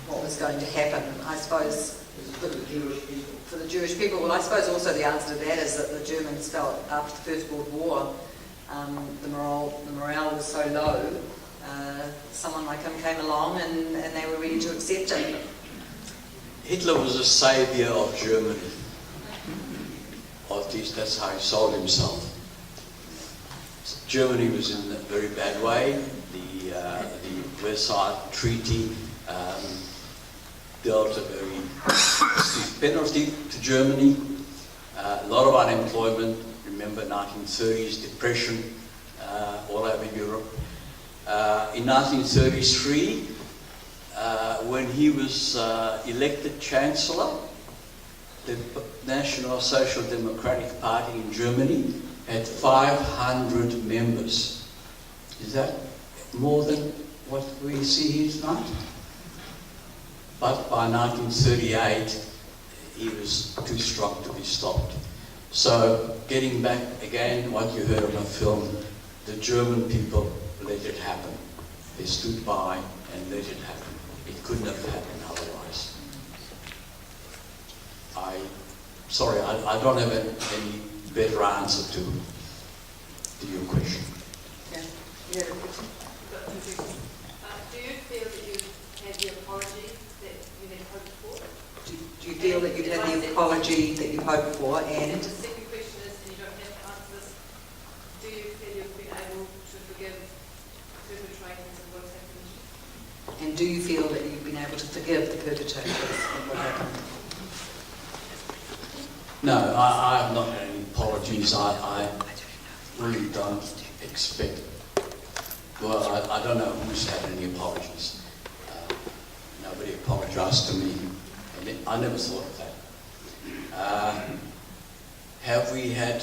what was going to happen? I suppose For the Jewish people. for the Jewish people, well, I suppose also the answer to that is that the Germans felt after the First World War, the morale was so low, someone like him came along and they were ready to accept him. Hitler was a saviour of Germany. Or at least that's how he sold himself. Germany was in a very bad way. The Versailles Treaty dealt a very steep penalty to Germany. A lot of unemployment. Remember 1930s depression all over Europe. In 1933, when he was elected Chancellor, the National Social Democratic Party in Germany had 500 members. Is that more than what we see here tonight? But by 1938, he was too strong to be stopped. So, getting back again, what you heard on the film, the German people let it happen. They stood by and let it happen. It couldn't have happened otherwise. Sorry, I don't have any better answer to your question. Yeah. You had a question? Do you feel that you had the apology that you had hoped for? Do you feel that you've had the apology that you hoped for? And the second question is, and you don't have to answer this, do you feel you've been able to forgive perpetrators of what's happened? And do you feel that you've been able to forgive the perpetrators of what happened? No, I have not had any apologies. I really don't expect. Well, I don't know who's had any apologies. Nobody apologised to me. I never thought of that. Have we had,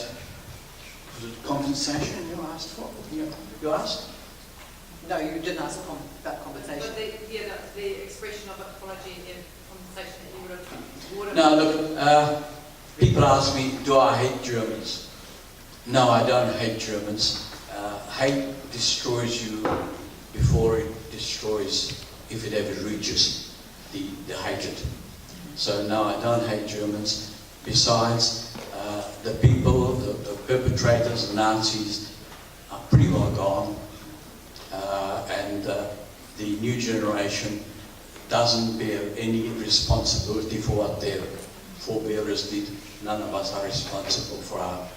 was it compensation you asked for? You asked? No, you didn't ask about compensation. But the expression of apology and compensation that you would have... No, look, people ask me, do I hate Germans? No, I don't hate Germans. Hate destroys you before it destroys, if it ever reaches the hatred. So no, I don't hate Germans. Besides, the people, the perpetrators, the Nazis, are pretty well gone. And the new generation doesn't bear any responsibility for what their forebearers did. None of us are responsible for our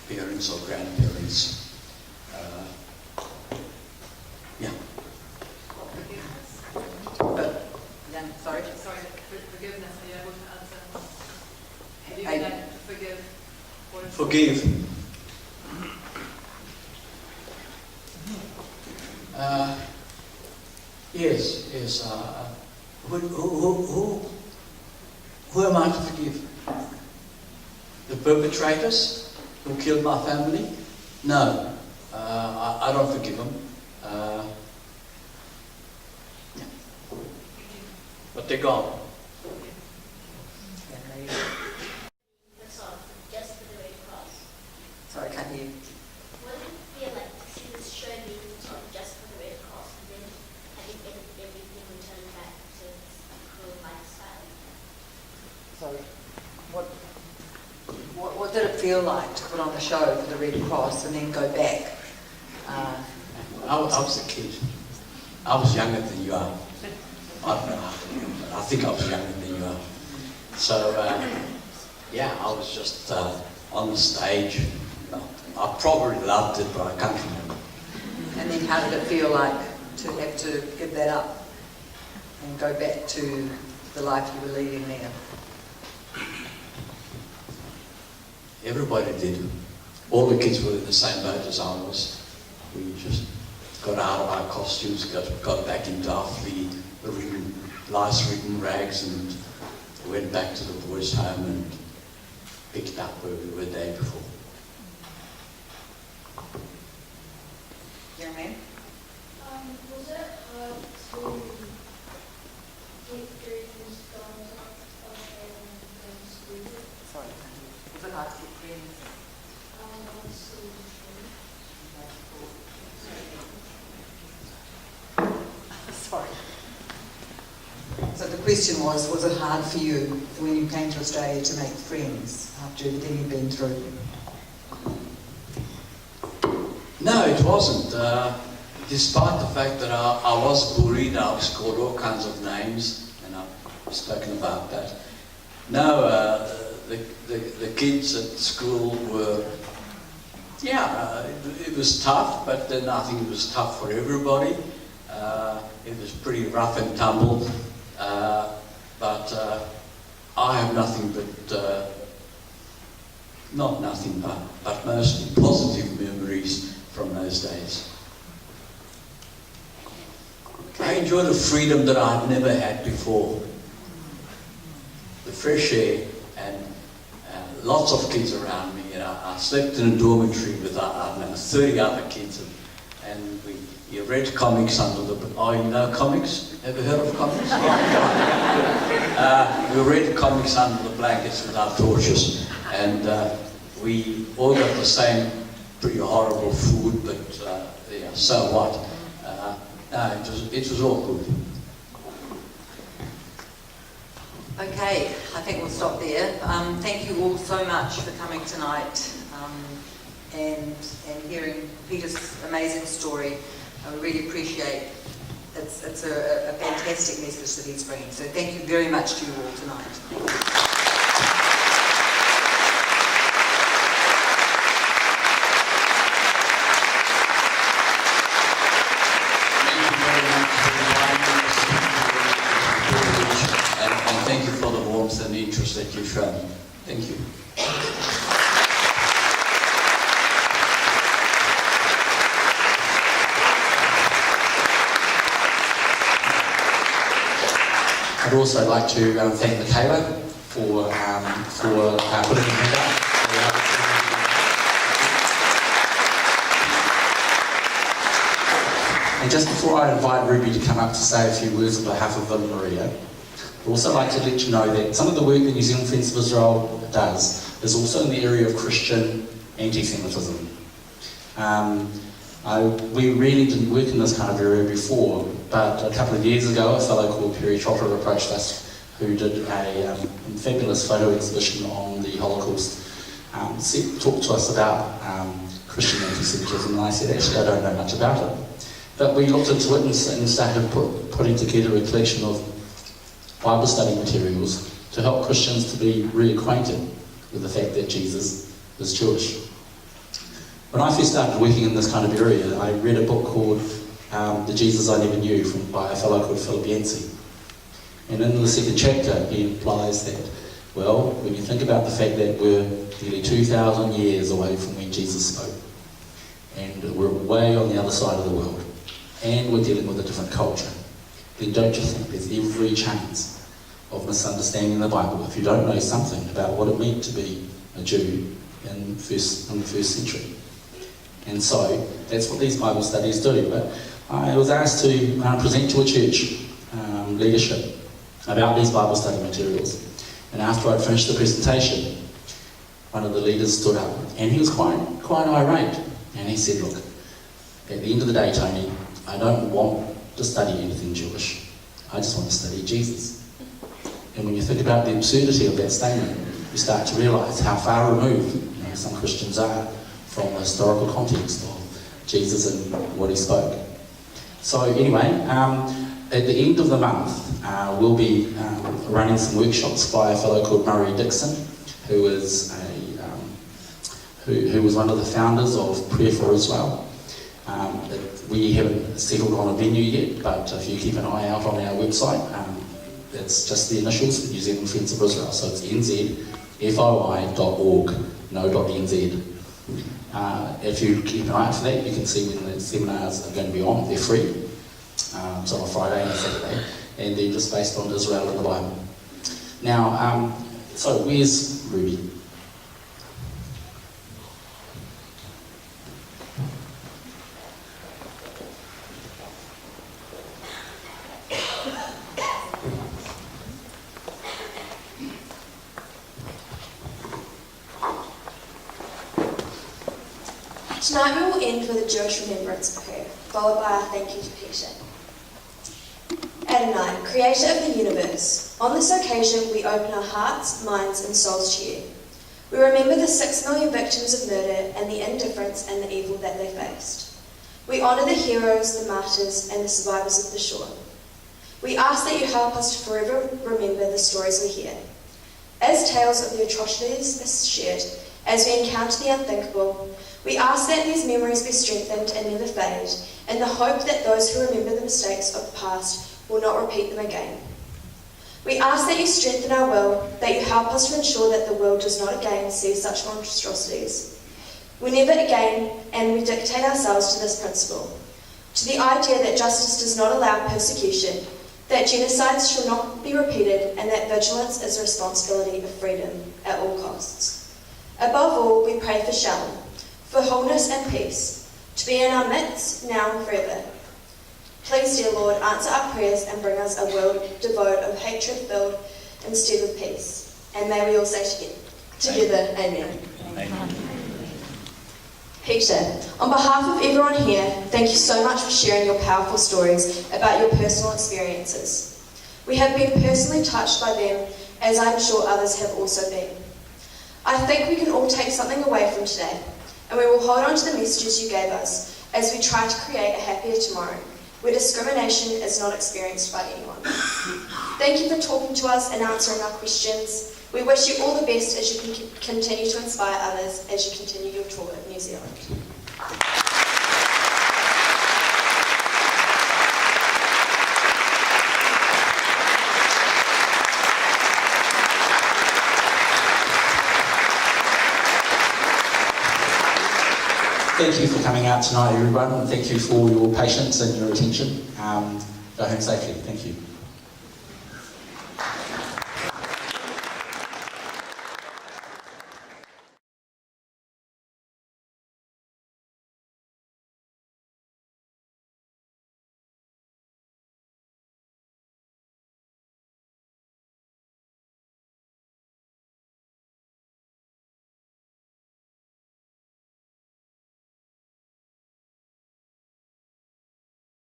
parents or grandparents. Yeah. But, sorry? Sorry, forgiveness, are you able to answer? Have you been able to forgive? Forgive. Yes. Who am I to forgive? The perpetrators who killed my family? No, I don't forgive them. But they're gone. Just for the Red Cross. Sorry, I can't hear you. What did it feel like to see this show being put on just for the Red Cross and then having everything returned back to its cruel lifestyle? Sorry. What did it feel like to put on the show for the Red Cross and then go back? I was a kid. I was younger than you are. I don't know. I think I was younger than you are. So, yeah, I was just on the stage. I probably loved it, but I can't remember. And then how did it feel like to have to give that up and go back to the life you were leading there? Everybody did. All the kids were in the same boat as I was. We just got out of our costumes, got back into our lice-ridden rags and went back to the boys' home and picked up where we were the day before. Young man? Was it hard to get through these scars and school? Sorry, was it hard to get friends? On school. Sorry. So the question was it hard for you when you came to Australia to make friends after everything you'd been through? No, it wasn't. Despite the fact that I was bullied, I was called all kinds of names, and spoken about. But no, the kids at school were, it was tough, but then I think it was tough for everybody. It was pretty rough and tumble, but I have nothing but, not nothing but mostly positive memories from those days. I enjoyed a freedom that I'd never had before. The fresh air and lots of kids around me. I slept in a dormitory with, I don't know, 30 other kids, and you read comics under the... Oh, you know comics? Ever heard of comics? We read comics under the blankets with our torches, and we all got the same pretty horrible food, but so what? No, it was all good. Okay, I think we'll stop there. Thank you all so much for coming tonight and hearing Peter's amazing story. I really appreciate it. It's a fantastic message that he's bringing. So thank you very much to you all tonight. Thank you for the warmth and the interest that you've shown. Thank you. I'd also like to thank Michaela for putting her hand up. And just before I invite Ruby to come up to say a few words on behalf of Villa Maria, I'd also like to let you know that some of the work that New Zealand Friends of Israel does is also in the area of Christian anti-Semitism. We really didn't work in this kind of area before, but a couple of years ago, a fellow called Perry Trotter approached us, who did a fabulous photo exhibition on the Holocaust, talked to us about Christian anti-Semitism, and I said, actually, I don't know much about it. But we looked into it and started putting together a collection of Bible study materials to help Christians to be reacquainted with the fact that Jesus is Jewish. When I first started working in this kind of area, I read a book called The Jesus I Never Knew by a fellow called Philip Yancey. And in the second chapter, he implies that, well, when you think about the fact that we're nearly 2,000 years away from when Jesus spoke, and we're way on the other side of the world, and we're dealing with a different culture, then don't you think there's every chance of misunderstanding the Bible if you don't know something about what it meant to be a Jew in the first century. And so that's what these Bible studies do. But I was asked to present to a church leadership about these Bible study materials. And after I'd finished the presentation, one of the leaders stood up, and he was quite irate. And he said, look, at the end of the day, Tony, I don't want to study anything Jewish. I just want to study Jesus. And when you think about the absurdity of that statement, you start to realise how far removed some Christians are from the historical context of Jesus and what he spoke. So anyway, at the end of the month, we'll be running some workshops by a fellow called Murray Dixon, who is who was one of the founders of Prayer for Israel. We haven't settled on a venue yet, but if you keep an eye out on our website, it's just the initials for New Zealand Friends of Israel. So it's nzfoi.org, no.nz. If you keep an eye out for that, you can see when the seminars are going to be on. They're free. It's on a Friday and a Saturday, and they're just based on Israel and the Bible. Now, so where's Ruby? Tonight we will end with a Jewish remembrance prayer, followed by our thank you to Peter. Adonai, creator of the universe, on this occasion we open our hearts, minds and souls to you. We remember the 6 million victims of murder and the indifference and the evil that they faced. We honour the heroes, the martyrs and the survivors of the Shoah. We ask that you help us to forever remember the stories we hear. As tales of the atrocities are shared, as we encounter the unthinkable, we ask that these memories be strengthened and never fade, in the hope that those who remember the mistakes of the past will not repeat them again. We ask that you strengthen our will, that you help us to ensure that the world does not again see such monstrosities. We never again, and we dictate ourselves to this principle, to the idea that justice does not allow persecution, that genocides shall not be repeated, and that vigilance is the responsibility of freedom at all costs. Above all, we pray for shalom, for wholeness and peace, to be in our midst, now and forever. Please, dear Lord, answer our prayers and bring us a world devoid of hatred filled instead of peace. And may we all say together, Amen. Amen. Peter, on behalf of everyone here, thank you so much for sharing your powerful stories about your personal experiences. We have been personally touched by them, as I'm sure others have also been. I think we can all take something away from today, and we will hold on to the messages you gave us as we try to create a happier tomorrow, where discrimination is not experienced by anyone. Thank you for talking to us and answering our questions. We wish you all the best as you can continue to inspire others as you continue your tour of New Zealand. Thank you for coming out tonight, everyone. Thank you for your patience and your attention. Go home safely. Thank you.